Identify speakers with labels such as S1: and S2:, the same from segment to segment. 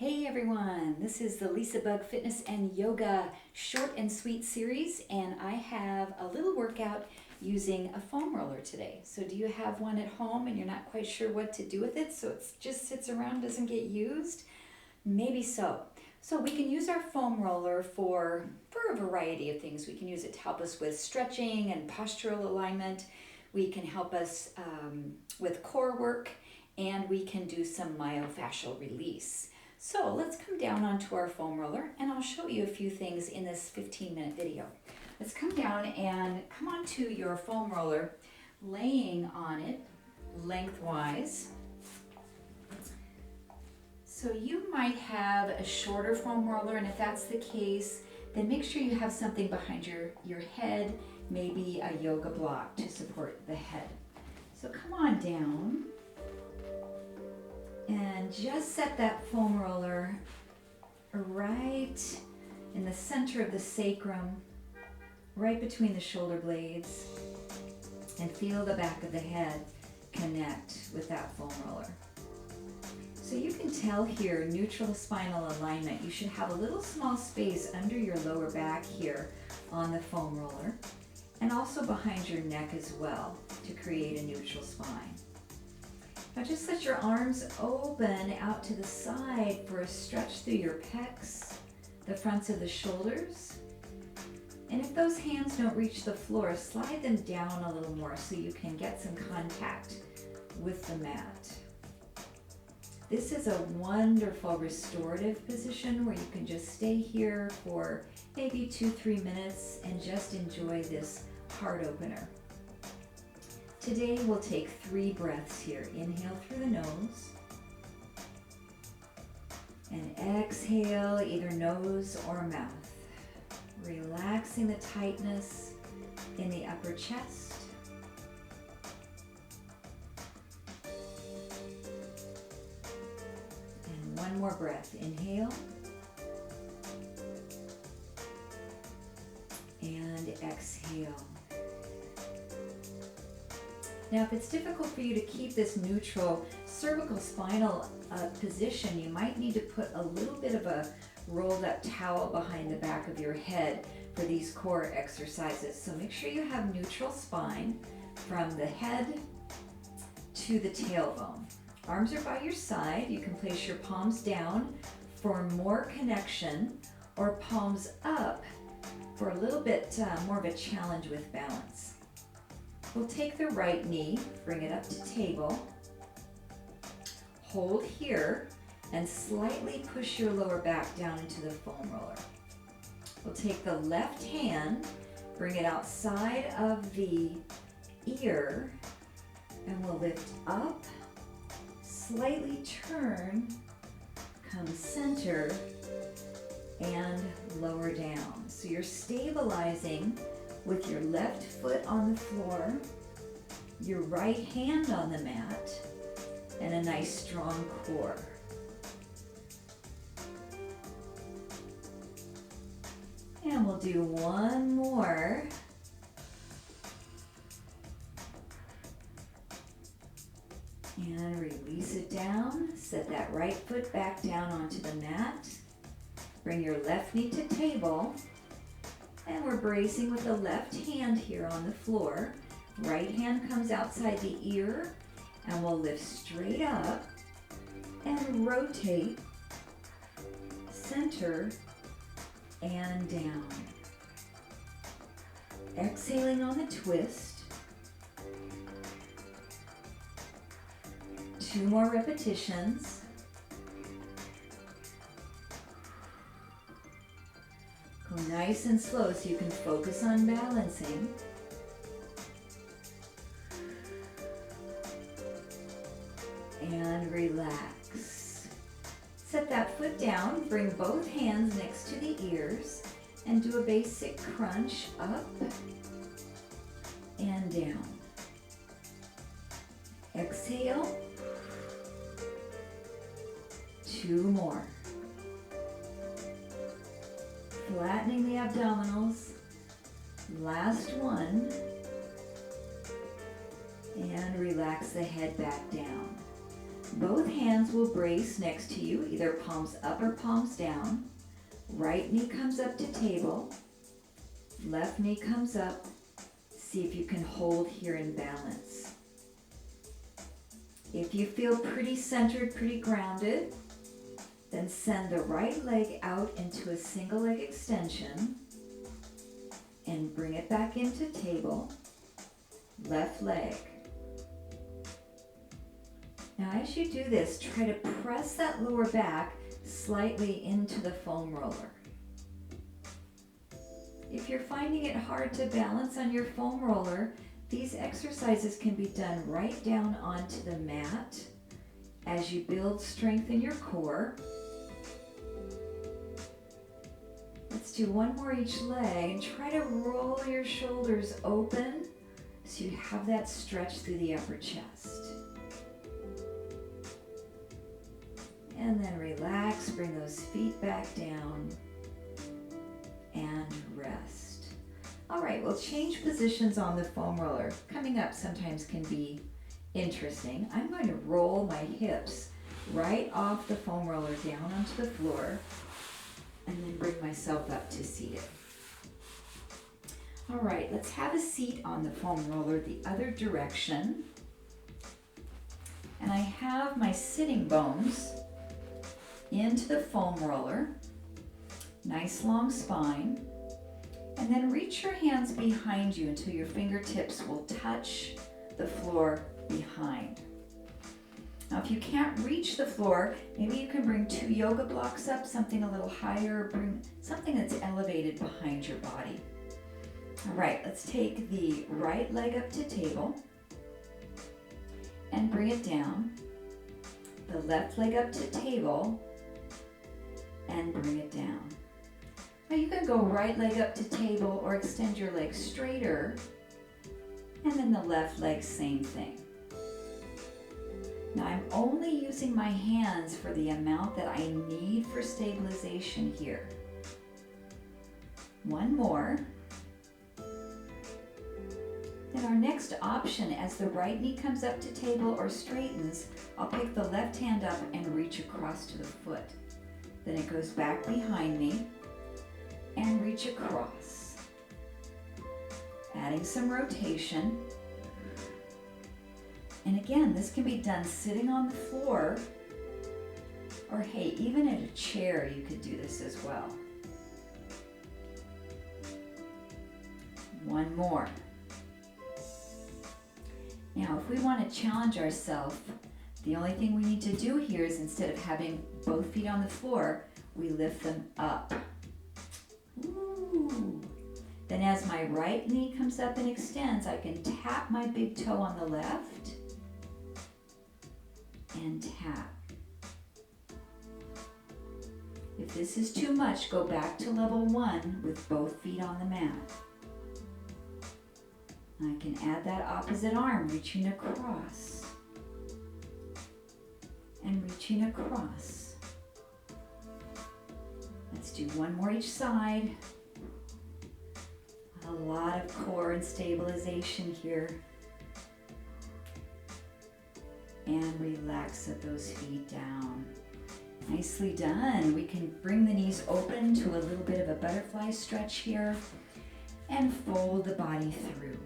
S1: Hey everyone, this is the LisaBug Fitness and Yoga short and sweet series, and I have a little workout using a foam roller today. So do you have one at home and you're not quite sure what to do with it, so it just sits around, doesn't get used? Maybe so. So we can use our foam roller for a variety of things. We can use it to help us with stretching and postural alignment. We can help us with core work, and we can do some myofacial release. So let's come down onto our foam roller and I'll show you a few things in this 15-minute video. Let's come down and come onto your foam roller, laying on it lengthwise. So you might have a shorter foam roller, and if that's the case, then make sure you have something behind your head, maybe a yoga block to support the head. So come on down. And just set that foam roller right in the center of the sacrum, right between the shoulder blades, and feel the back of the head connect with that foam roller. So you can tell here, neutral spinal alignment. You should have a little small space under your lower back here on the foam roller, and also behind your neck as well to create a neutral spine. Now just let your arms open out to the side for a stretch through your pecs, the fronts of the shoulders. And if those hands don't reach the floor, slide them down a little more so you can get some contact with the mat. This is a wonderful restorative position where you can just stay here for maybe 2-3 minutes and just enjoy this heart opener. Today we'll take 3 breaths here. Inhale through the nose and exhale either nose or mouth, relaxing the tightness in the upper chest. And one more breath. Inhale and exhale. Now, if it's difficult for you to keep this neutral cervical spinal position, you might need to put a little bit of a rolled up towel behind the back of your head for these core exercises. So make sure you have neutral spine from the head to the tailbone. Arms are by your side. You can place your palms down for more connection, or palms up for a little bit more of a challenge with balance. We'll take the right knee, bring it up to table, hold here, and slightly push your lower back down into the foam roller. We'll take the left hand, bring it outside of the ear, and we'll lift up, slightly turn, come center, and lower down. So you're stabilizing with your left foot on the floor, your right hand on the mat, and a nice strong core. And we'll do one more. And release it down. Set that right foot back down onto the mat. Bring your left knee to table. And we're bracing with the left hand here on the floor. Right hand comes outside the ear, and we'll lift straight up and rotate, center, and down. Exhaling on the twist. 2 more repetitions. Go nice and slow so you can focus on balancing. And relax. Set that foot down, bring both hands next to the ears, and do a basic crunch up and down. Exhale. 2 more. Flattening the abdominals. Last one. And relax the head back down. Both hands will brace next to you, either palms up or palms down. Right knee comes up to table. Left knee comes up. See if you can hold here in balance. If you feel pretty centered, pretty grounded, then send the right leg out into a single leg extension and bring it back into table. Left leg. Now as you do this, try to press that lower back slightly into the foam roller. If you're finding it hard to balance on your foam roller, these exercises can be done right down onto the mat as you build strength in your core. Let's do one more each leg and try to roll your shoulders open so you have that stretch through the upper chest. And then relax, bring those feet back down and rest. All right, we'll change positions on the foam roller. Coming up sometimes can be interesting. I'm going to roll my hips right off the foam roller down onto the floor and then bring myself up to seated. All right, let's have a seat on the foam roller the other direction. And I have my sitting bones into the foam roller, nice long spine, and then reach your hands behind you until your fingertips will touch the floor behind. Now if you can't reach the floor, maybe you can bring 2 yoga blocks up, something a little higher, bring something that's elevated behind your body. All right, let's take the right leg up to table and bring it down. The left leg up to table and bring it down. Now you can go right leg up to table or extend your leg straighter, and then the left leg, same thing. Now I'm only using my hands for the amount that I need for stabilization here. One more. Then our next option, as the right knee comes up to table or straightens, I'll pick the left hand up and reach across to the foot. Then it goes back behind me and reach across. Adding some rotation. And again, this can be done sitting on the floor, or hey, even in a chair you could do this as well. One more. Now, if we want to challenge ourselves, the only thing we need to do here is, instead of having both feet on the floor, we lift them up. Ooh. Then as my right knee comes up and extends, I can tap my big toe on the left and tap. If this is too much, go back to level 1 with both feet on the mat. I can add that opposite arm, reaching across and reaching across. Let's do one more each side. A lot of core and stabilization here. And relax at those feet down. Nicely done. We can bring the knees open to a little bit of a butterfly stretch here and fold the body through.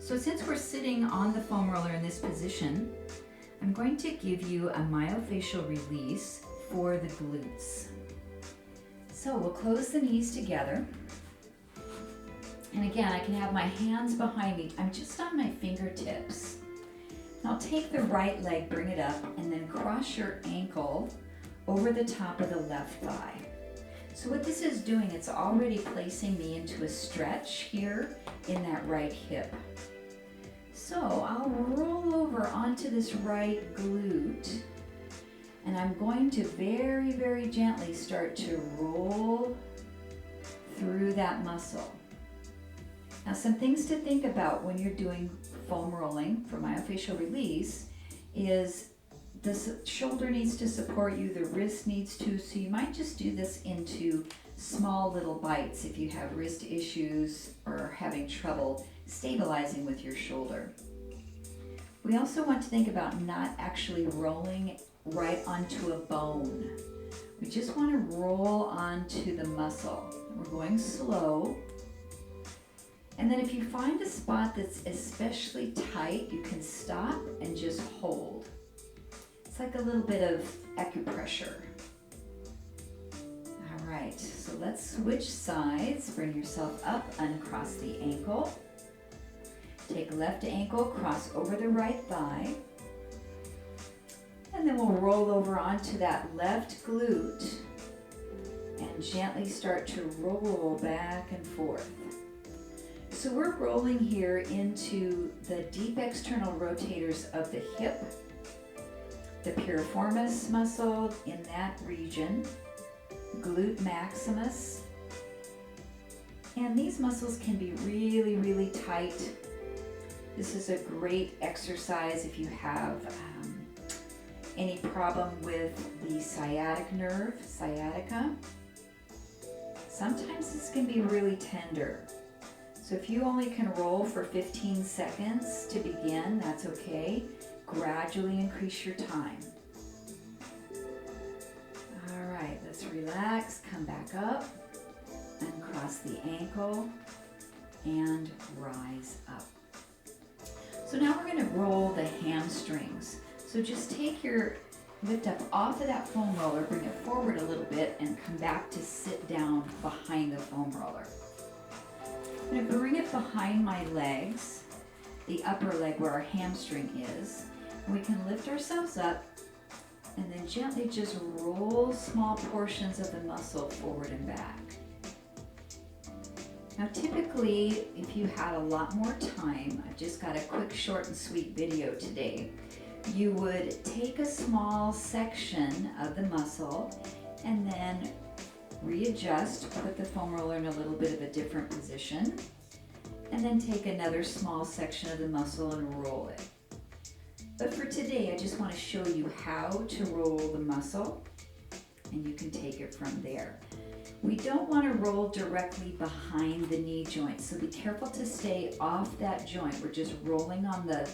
S1: So since we're sitting on the foam roller in this position, I'm going to give you a myofacial release for the glutes. So we'll close the knees together. And again, I can have my hands behind me. I'm just on my fingertips. Now take the right leg, bring it up, and then cross your ankle over the top of the left thigh. So what this is doing, it's already placing me into a stretch here in that right hip. So I'll roll over onto this right glute, and I'm going to very, very gently start to roll through that muscle. Now, some things to think about when you're doing foam rolling for myofacial release is the shoulder needs to support you, the wrist needs to, so you might just do this into small little bites if you have wrist issues or having trouble stabilizing with your shoulder. We also want to think about not actually rolling right onto a bone. We just want to roll onto the muscle. We're going slow. And then if you find a spot that's especially tight, you can stop and just hold. It's like a little bit of acupressure. All right, so let's switch sides. Bring yourself up, uncross the ankle. Take left ankle, cross over the right thigh. And then we'll roll over onto that left glute and gently start to roll back and forth. So we're rolling here into the deep external rotators of the hip, the piriformis muscle in that region, glute maximus. And these muscles can be really, really tight. This is a great exercise if you have any problem with the sciatic nerve, sciatica. Sometimes this can be really tender. So if you only can roll for 15 seconds to begin, that's okay. Gradually increase your time. All right, let's relax, come back up, uncross the ankle, and rise up. So now we're going to roll the hamstrings. So just take your lift up off of that foam roller, bring it forward a little bit, and come back to sit down behind the foam roller. I'm going to bring it behind my legs, the upper leg where our hamstring is. And we can lift ourselves up and then gently just roll small portions of the muscle forward and back. Now typically, if you had a lot more time, I've just got a quick, short and sweet video today, you would take a small section of the muscle and then readjust, put the foam roller in a little bit of a different position, and then take another small section of the muscle and roll it. But for today, I just want to show you how to roll the muscle, and you can take it from there. We don't want to roll directly behind the knee joint, so be careful to stay off that joint. We're just rolling on the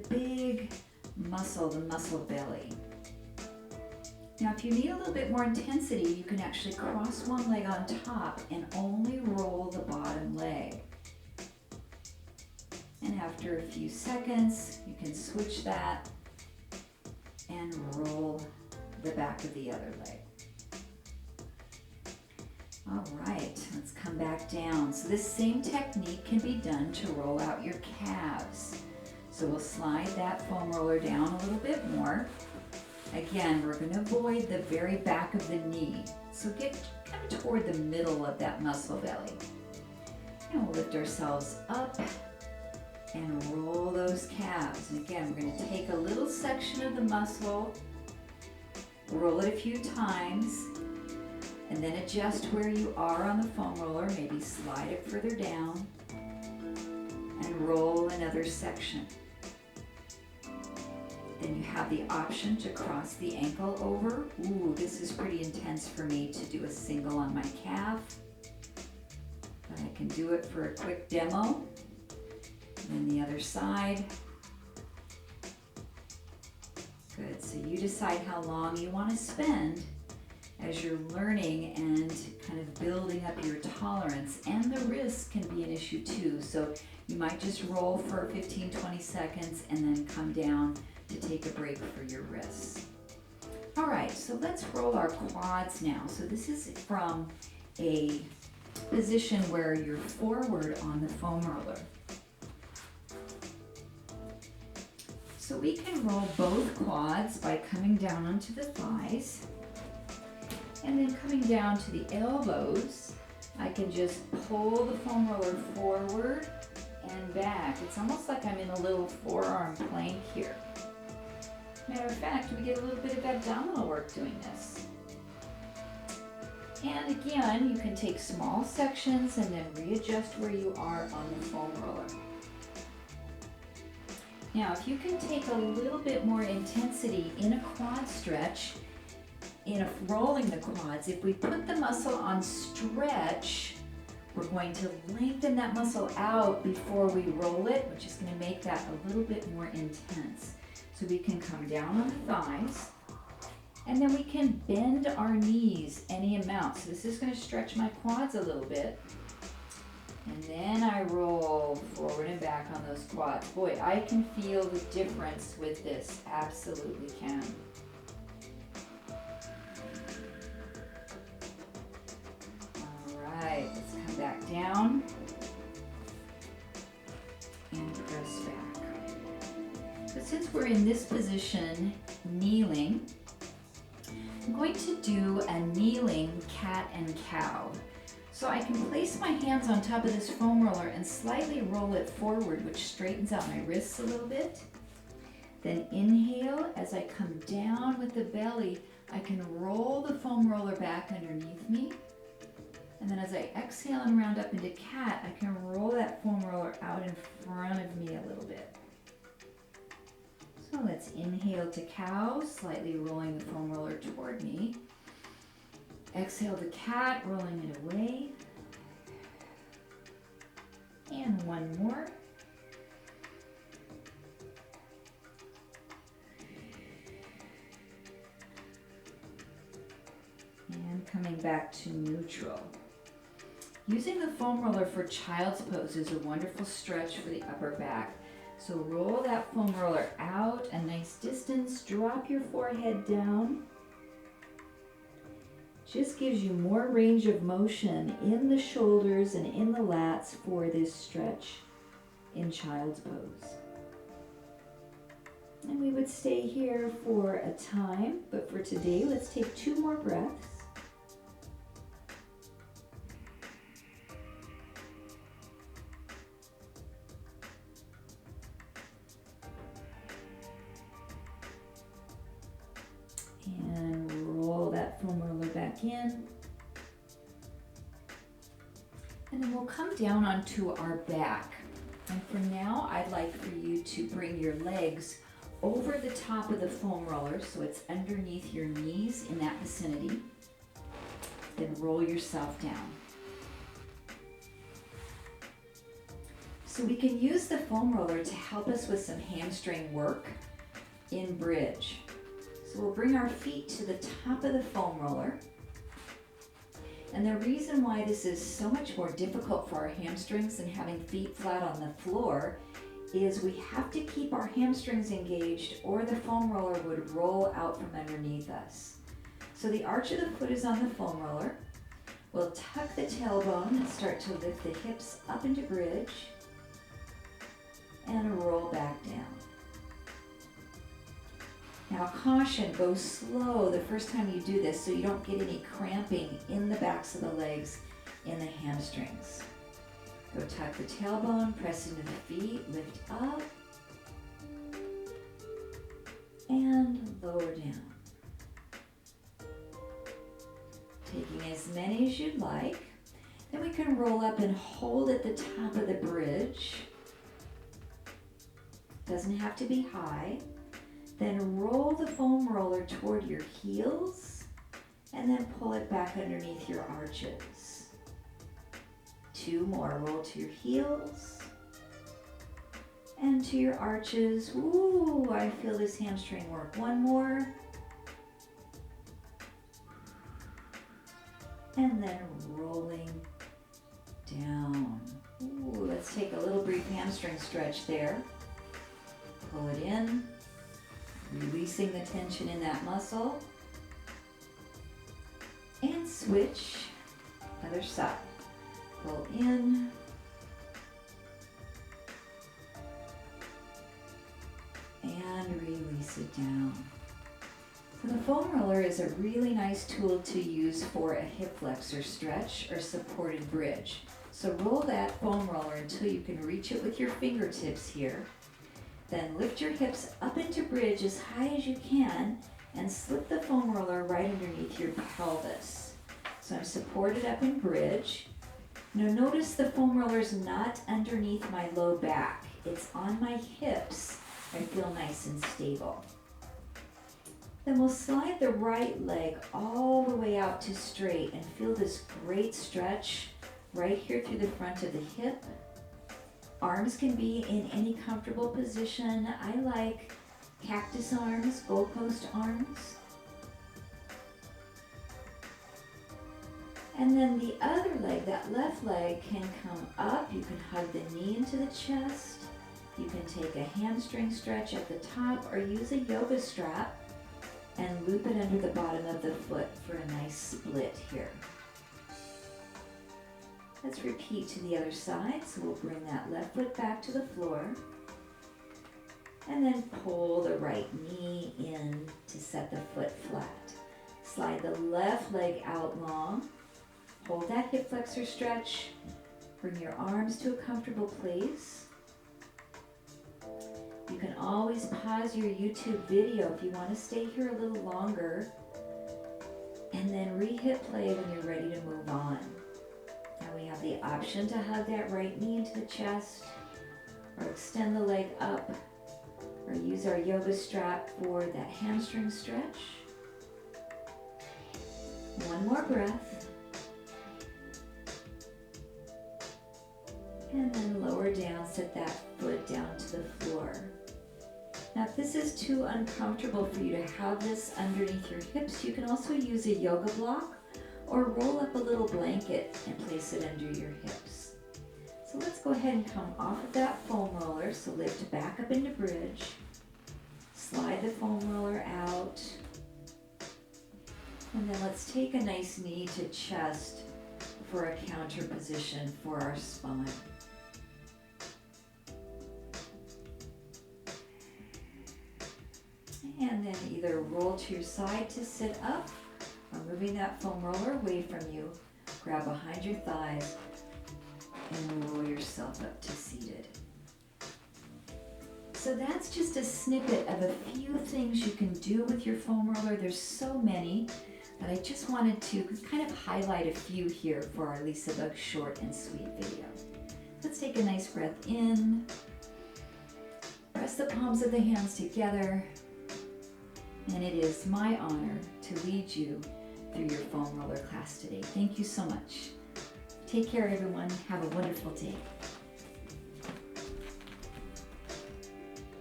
S1: big muscle, the muscle belly. Now, if you need a little bit more intensity, you can actually cross one leg on top and only roll the bottom leg. And after a few seconds, you can switch that and roll the back of the other leg. All right, let's come back down. So this same technique can be done to roll out your calves. So we'll slide that foam roller down a little bit more. Again, we're going to avoid the very back of the knee. So get kind of toward the middle of that muscle belly. And we'll lift ourselves up and roll those calves. And again, we're going to take a little section of the muscle, roll it a few times, and then adjust where you are on the foam roller. Maybe slide it further down and roll another section. Then you have the option to cross the ankle over. Ooh, this is pretty intense for me to do a single on my calf, but I can do it for a quick demo. And then the other side. Good, so you decide how long you want to spend as you're learning and kind of building up your tolerance, and the wrist can be an issue too. So you might just roll for 15-20 seconds and then come down to take a break for your wrists. All right, so let's roll our quads now. So this is from a position where you're forward on the foam roller. So we can roll both quads by coming down onto the thighs and then coming down to the elbows. I can just pull the foam roller forward and back. It's almost like I'm in a little forearm plank here. Matter of fact, we get a little bit of abdominal work doing this. And again, you can take small sections and then readjust where you are on the foam roller. Now, if you can take a little bit more intensity in a quad stretch, rolling the quads, if we put the muscle on stretch, We're going to lengthen that muscle out before we roll it, which is going to make that a little bit more intense. So we can come down on the thighs, and then we can bend our knees any amount. So this is going to stretch my quads a little bit. And then I roll forward and back on those quads. Boy, I can feel the difference with this. Absolutely can. All right, let's come back down and press back. So since we're in this position, kneeling, I'm going to do a kneeling cat and cow. So I can place my hands on top of this foam roller and slightly roll it forward, which straightens out my wrists a little bit. Then inhale, as I come down with the belly, I can roll the foam roller back underneath me. And then as I exhale and round up into cat, I can roll that foam roller out in front of me a little bit. So let's inhale to cow, slightly rolling the foam roller toward me. Exhale to cat, rolling it away. And one more. And coming back to neutral. Using the foam roller for child's pose is a wonderful stretch for the upper back. So roll that foam roller out a nice distance, drop your forehead down. Just gives you more range of motion in the shoulders and in the lats for this stretch in child's pose. And we would stay here for a time, but for today, let's take 2 more breaths. And roll that foam roller back in. And then we'll come down onto our back. And for now, I'd like for you to bring your legs over the top of the foam roller so it's underneath your knees in that vicinity. Then roll yourself down. So we can use the foam roller to help us with some hamstring work in bridge. So we'll bring our feet to the top of the foam roller. And the reason why this is so much more difficult for our hamstrings than having feet flat on the floor is we have to keep our hamstrings engaged or the foam roller would roll out from underneath us. So the arch of the foot is on the foam roller. We'll tuck the tailbone and start to lift the hips up into bridge and roll back down. Now caution, go slow the first time you do this so you don't get any cramping in the backs of the legs in the hamstrings. Go tuck the tailbone, press into the feet, lift up, and lower down. Taking as many as you'd like. Then we can roll up and hold at the top of the bridge. Doesn't have to be high. Then roll the foam roller toward your heels and then pull it back underneath your arches. 2 more, roll to your heels and to your arches. Ooh, I feel this hamstring work. 1 more. And then rolling down. Ooh, let's take a little brief hamstring stretch there. Pull it in. Releasing the tension in that muscle. And switch, other side. Pull in. And release it down. So the foam roller is a really nice tool to use for a hip flexor stretch or supported bridge. So roll that foam roller until you can reach it with your fingertips here. Then lift your hips up into bridge as high as you can and slip the foam roller right underneath your pelvis. So I'm supported up in bridge. Now notice the foam roller is not underneath my low back. It's on my hips. I feel nice and stable. Then we'll slide the right leg all the way out to straight and feel this great stretch right here through the front of the hip. Arms can be in any comfortable position. I like cactus arms, goalpost arms. And then the other leg, that left leg, can come up. You can hug the knee into the chest. You can take a hamstring stretch at the top or use a yoga strap and loop it under the bottom of the foot for a nice split here. Let's repeat to the other side. So we'll bring that left foot back to the floor and then pull the right knee in to set the foot flat. Slide the left leg out long. Hold that hip flexor stretch. Bring your arms to a comfortable place. You can always pause your YouTube video if you want to stay here a little longer, and then re-hit play when you're ready to move on. Now we have the option to hug that right knee into the chest, or extend the leg up, or use our yoga strap for that hamstring stretch. One more breath. And then lower down, set that foot down to the floor. Now if this is too uncomfortable for you to have this underneath your hips, you can also use a yoga block or roll up a little blanket and place it under your hips. So let's go ahead and come off of that foam roller. So lift back up into bridge. Slide the foam roller out. And then let's take a nice knee to chest for a counter position for our spine. And then either roll to your side to sit up, or moving that foam roller away from you, grab behind your thighs and roll yourself up to seated. So that's just a snippet of a few things you can do with your foam roller. There's so many, but I just wanted to kind of highlight a few here for our LisaBug short and sweet video. Let's take a nice breath in. Press the palms of the hands together. And it is my honor to lead you through your foam roller class today. Thank you so much. Take care, everyone. Have a wonderful day.